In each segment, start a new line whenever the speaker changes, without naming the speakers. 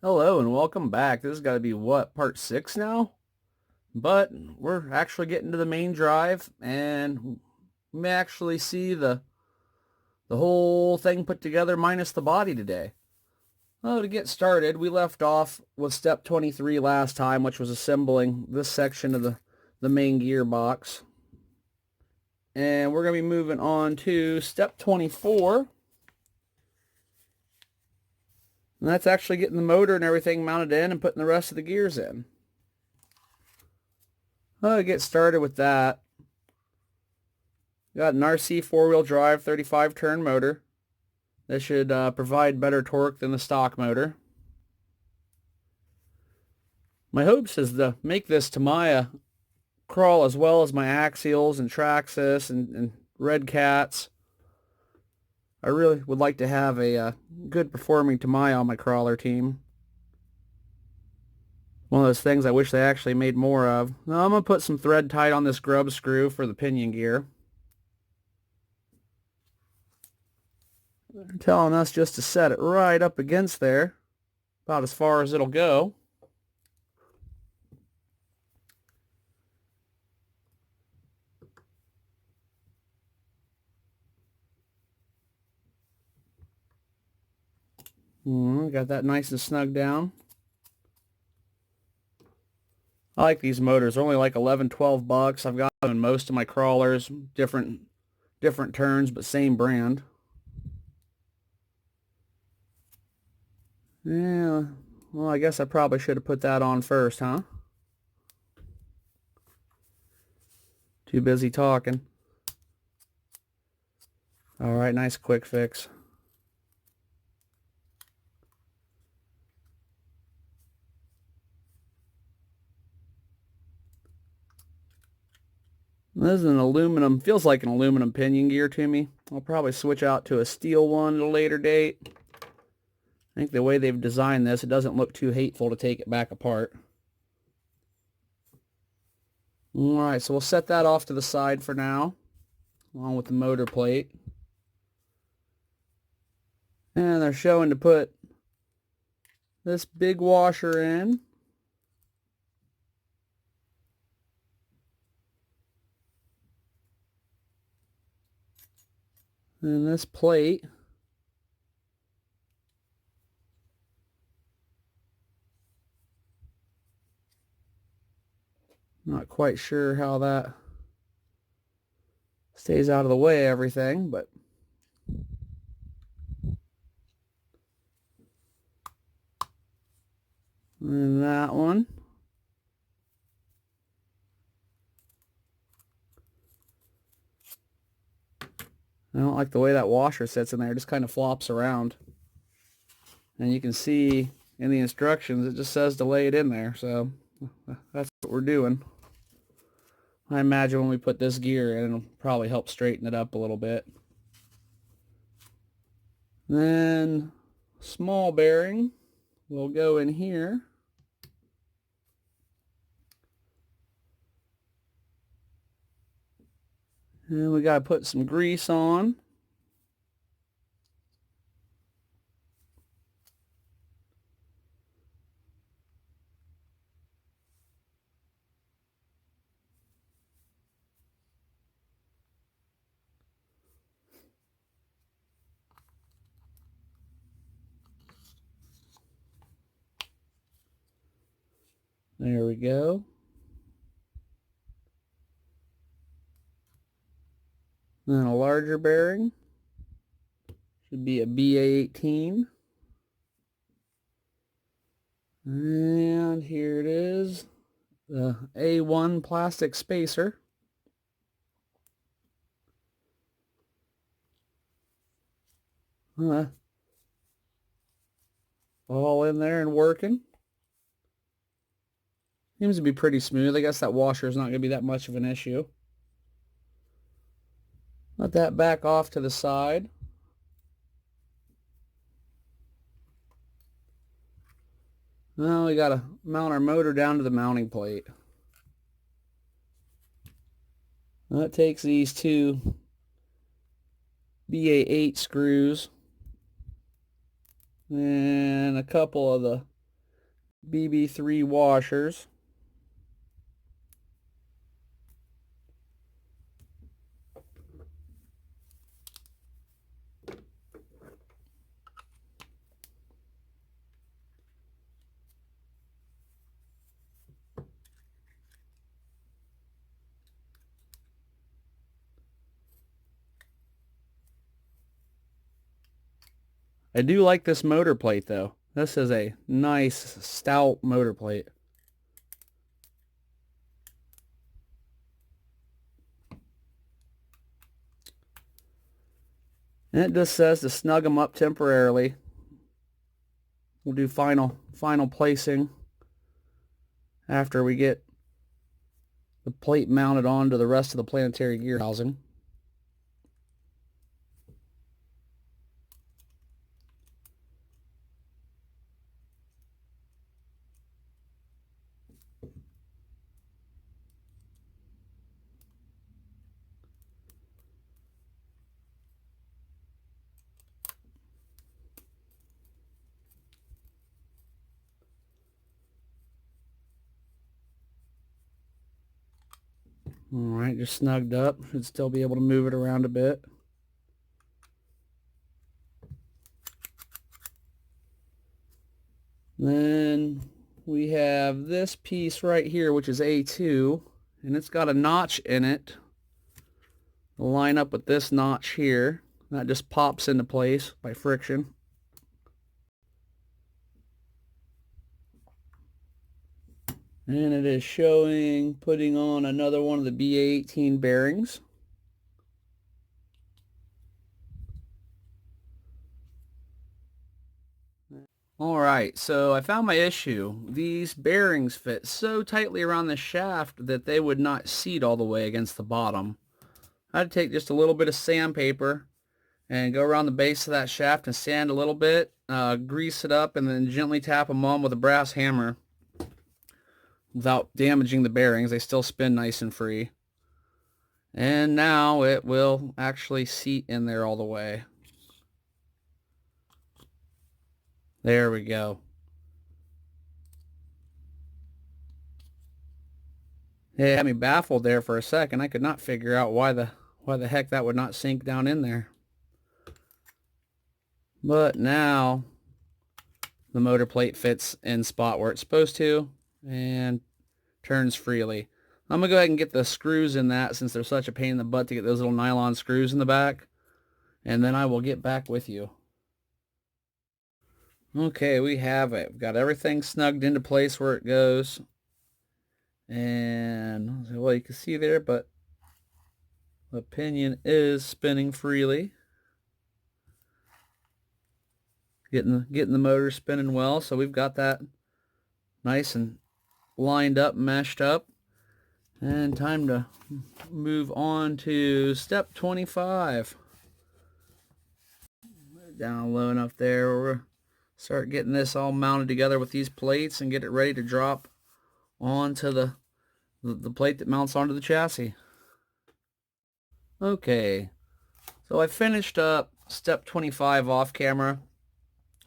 Hello and welcome back. This has got to be what, part 6 now? But we're actually getting to the main drive and we may actually see the whole thing put together minus the body today. Well, to get started, we left off with step 23 last time, which was assembling this section of the main gearbox. And we're going to be moving on to step 24. And that's actually getting the motor and everything mounted in and putting the rest of the gears in. Well, to get started with that, got an RC four-wheel drive 35 turn motor. This should provide better torque than the stock motor. My hopes is to make this Tamiya crawl as well as my axials and Traxxas and Red Cats. I really would like to have a good performing Tamiya on my crawler team. One of those things I wish they actually made more of. Now I'm going to put some thread tight on this grub screw for the pinion gear. They're telling us just to set it right up against there, about as far as it'll go. Got that nice and snug down. I like these motors. They're only like 11, 12 bucks. I've got them in most of my crawlers, different turns, but same brand. Yeah, well, I guess I probably should have put that on first, huh? Too busy talking. All right, nice quick fix. This is an aluminum, feels like an aluminum pinion gear to me. I'll probably switch out to a steel one at a later date. I think the way they've designed this, it doesn't look too hateful to take it back apart. Alright, so we'll set that off to the side for now, along with the motor plate. And they're showing to put this big washer in. And this plate. Not quite sure how that stays out of the way of everything, but and that one. I don't like the way that washer sits in there. It just kind of flops around. And you can see in the instructions, it just says to lay it in there. So that's what we're doing. I imagine when we put this gear in, it'll probably help straighten it up a little bit. Then small bearing will go in here. And we got to put some grease on. There we go. Then a larger bearing. Should be a BA18. And here it is. The A1 plastic spacer. All in there and working. Seems to be pretty smooth. I guess that washer is not going to be that much of an issue. Let that back off to the side. Now we got to mount our motor down to the mounting plate. That takes these two BA8 screws and a couple of the BB3 washers. I do like this motor plate though. This is a nice stout motor plate. And it just says to snug them up temporarily. We'll do final placing after we get the plate mounted onto the rest of the planetary gear housing. Alright, just snugged up. Should still be able to move it around a bit. Then we have this piece right here, which is A2, and it's got a notch in it. It'll line up with this notch here. That just pops into place by friction. And it is showing putting on another one of the BA18 bearings. Alright, so I found my issue. These bearings fit so tightly around the shaft that they would not seat all the way against the bottom. I had to take just a little bit of sandpaper and go around the base of that shaft and sand a little bit, grease it up, and then gently tap them on with a brass hammer without damaging the bearings. They still spin nice and free. And now it will actually seat in there all the way. There we go. It had me baffled there for a second. I could not figure out why the heck that would not sink down in there. But now the motor plate fits in spot where it's supposed to and turns freely. I'm going to go ahead and get the screws in that since they're such a pain in the butt to get those little nylon screws in the back. And then I will get back with you. Okay, we have it. We've got everything snugged into place where it goes. And, well, you can see there, but the pinion is spinning freely. Getting the motor spinning well, so we've got that nice and lined up, meshed up. And time to move on to step 25. Down low enough there. We'll start getting this all mounted together with these plates and get it ready to drop onto the plate that mounts onto the chassis. Okay, so I finished up step 25 off camera.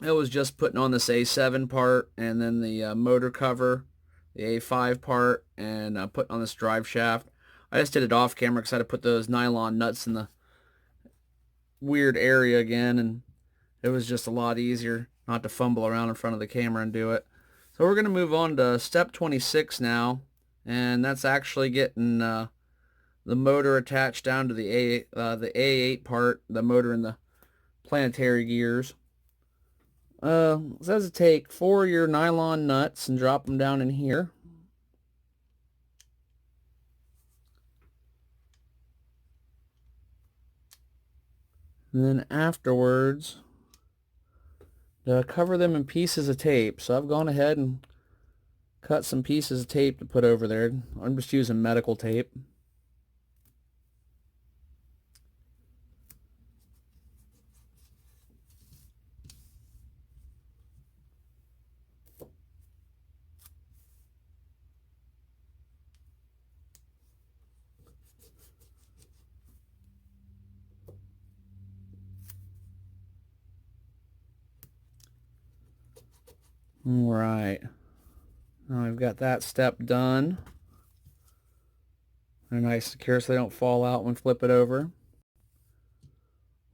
It was just putting on this A7 part and then the motor cover, the A5 part, and putting on this drive shaft. I just did it off camera because I had to put those nylon nuts in the weird area again, and it was just a lot easier not to fumble around in front of the camera and do it. So we're going to move on to step 26 now, and that's actually getting the motor attached down to the A8 part, the motor and the planetary gears. It says to take 4 of your nylon nuts and drop them down in here. And then afterwards, cover them in pieces of tape. So I've gone ahead and cut some pieces of tape to put over there. I'm just using medical tape. All right. Now we've got that step done. They're nice and secure so they don't fall out when we flip it over.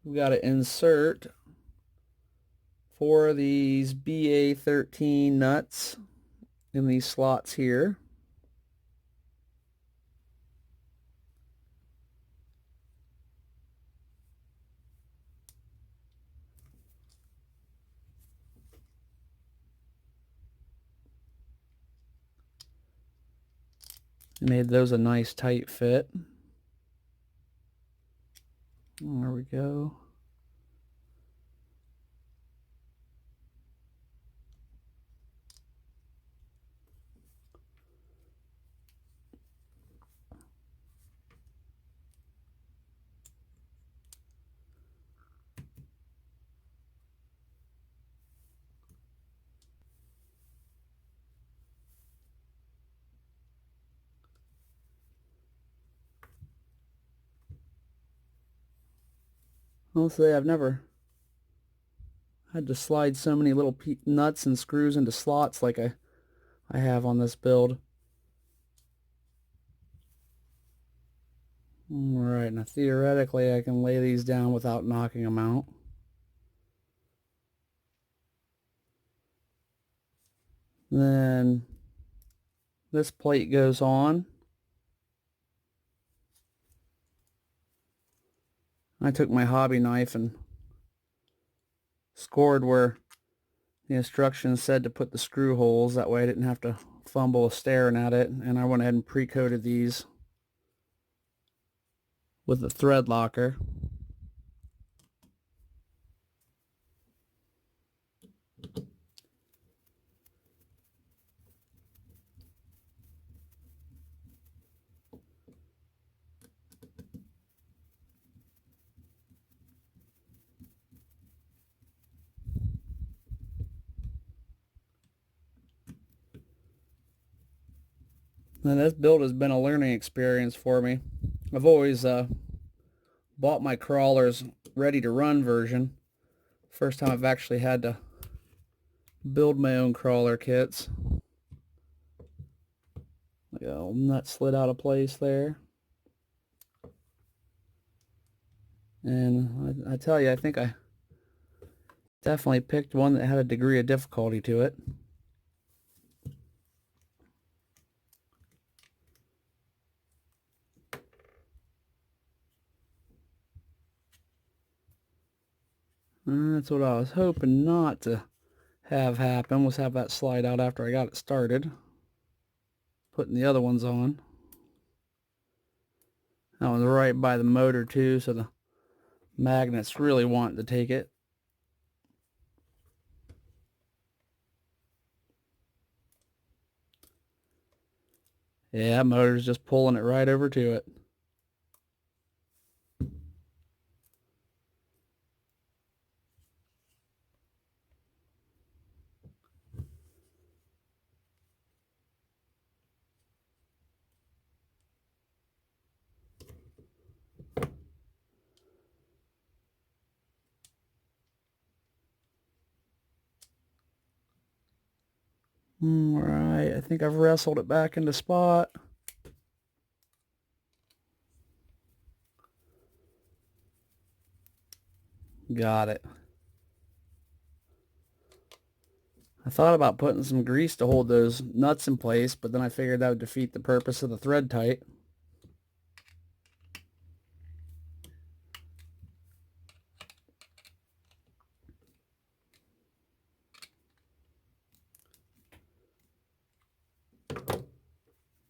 We've got to insert 4 of these BA13 nuts in these slots here. Made those a nice tight fit. There we go. I'll say I've never had to slide so many little nuts and screws into slots like I have on this build. Alright, now theoretically I can lay these down without knocking them out. Then this plate goes on. I took my hobby knife and scored where the instructions said to put the screw holes. That way I didn't have to fumble staring at it. And I went ahead and pre-coated these with the thread locker. And this build has been a learning experience for me. I've always bought my crawlers ready to run version. First time I've actually had to build my own crawler kits. Like a little nut slid out of place there. And I tell you, I think I definitely picked one that had a degree of difficulty to it. And that's what I was hoping not to have happen, was have that slide out after I got it started. Putting the other ones on. That one's right by the motor too, so the magnet's really wanting to take it. Yeah, that motor's just pulling it right over to it. Alright, I think I've wrestled it back into spot. Got it. I thought about putting some grease to hold those nuts in place, but then I figured that would defeat the purpose of the thread tight.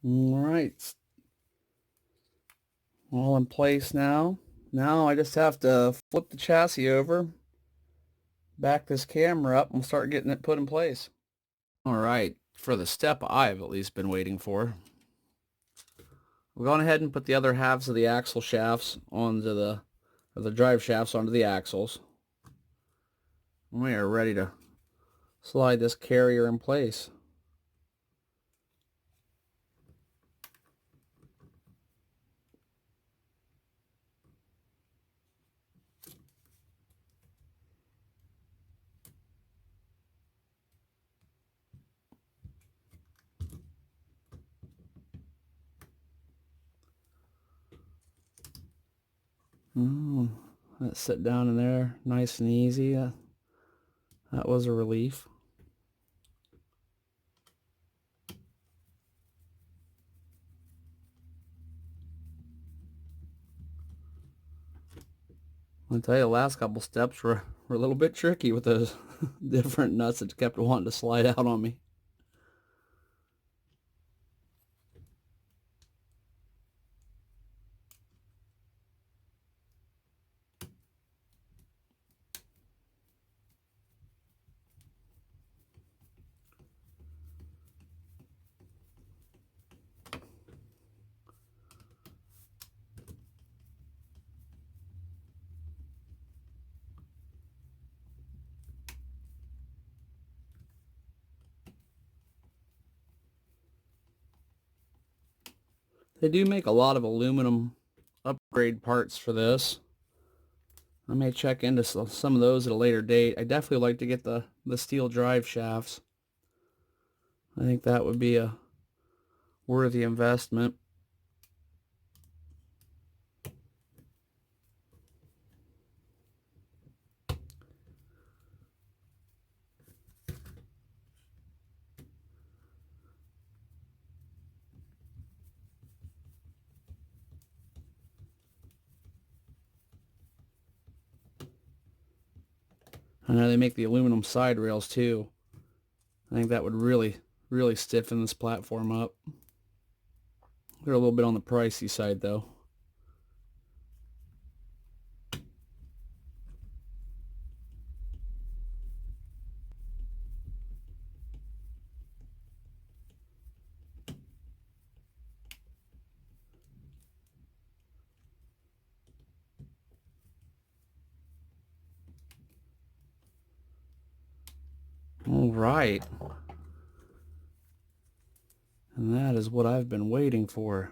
Alright. All in place now. Now I just have to flip the chassis over, back this camera up, and start getting it put in place. Alright, for the step I've at least been waiting for. We've gone ahead and put the other halves of the axle shafts onto the drive shafts onto the axles. We are ready to slide this carrier in place. That sit down in there nice and easy. That was a relief. I'll tell you, the last couple steps were a little bit tricky with those different nuts that kept wanting to slide out on me. They do make a lot of aluminum upgrade parts for this. I may check into some of those at a later date. I definitely like to get the steel drive shafts. I think that would be a worthy investment. I know they make the aluminum side rails too. I think that would really stiffen this platform up. They're a little bit on the pricey side though. All right. And that is what I've been waiting for.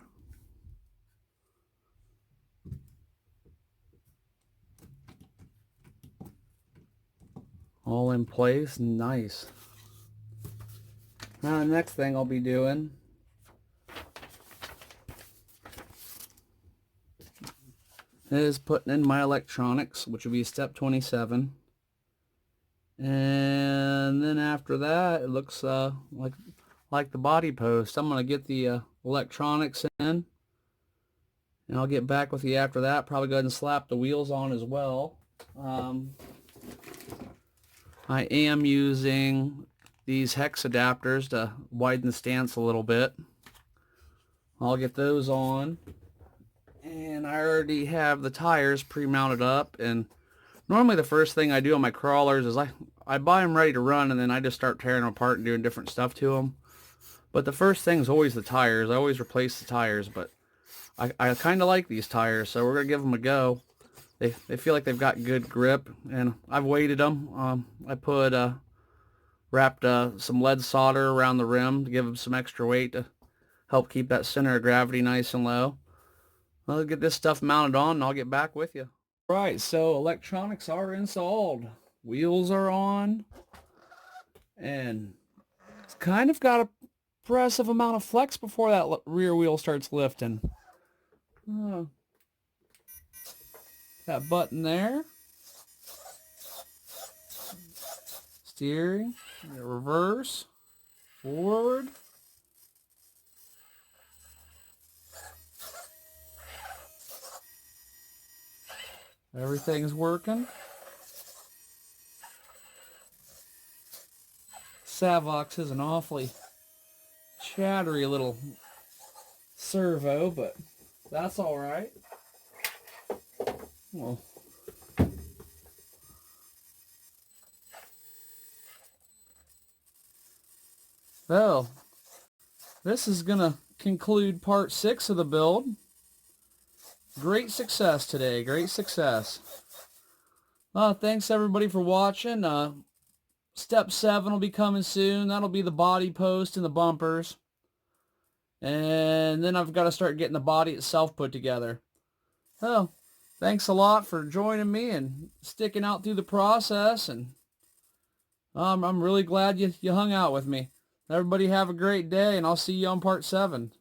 All in place, nice. Now the next thing I'll be doing is putting in my electronics, which will be step 27. And then after that, it looks like the body post. I'm going to get the electronics in, and I'll get back with you after that. Probably go ahead and slap the wheels on as well. I am using these hex adapters to widen the stance a little bit. I'll get those on, and I already have the tires pre-mounted up. And normally the first thing I do on my crawlers is I buy them ready to run, and then I just start tearing them apart and doing different stuff to them. But the first thing is always the tires. I always replace the tires, but I kind of like these tires, so we're going to give them a go. They feel like they've got good grip, and I've weighted them. I put wrapped some lead solder around the rim to give them some extra weight to help keep that center of gravity nice and low. I'll get this stuff mounted on, and I'll get back with you. Right, so electronics are installed. Wheels are on, and it's kind of got a impressive amount of flex before that rear wheel starts lifting. That button there. Steering, reverse, forward. Everything's working. Savox is an awfully chattery little servo, but that's all right. Well, this is gonna conclude part 6 of the build. Great success today, great success. Thanks everybody for watching. Step 7 will be coming soon. That'll be the body post and the bumpers. And then I've got to start getting the body itself put together. So, thanks a lot for joining me and sticking out through the process. And I'm really glad you hung out with me. Everybody have a great day, and I'll see you on part 7.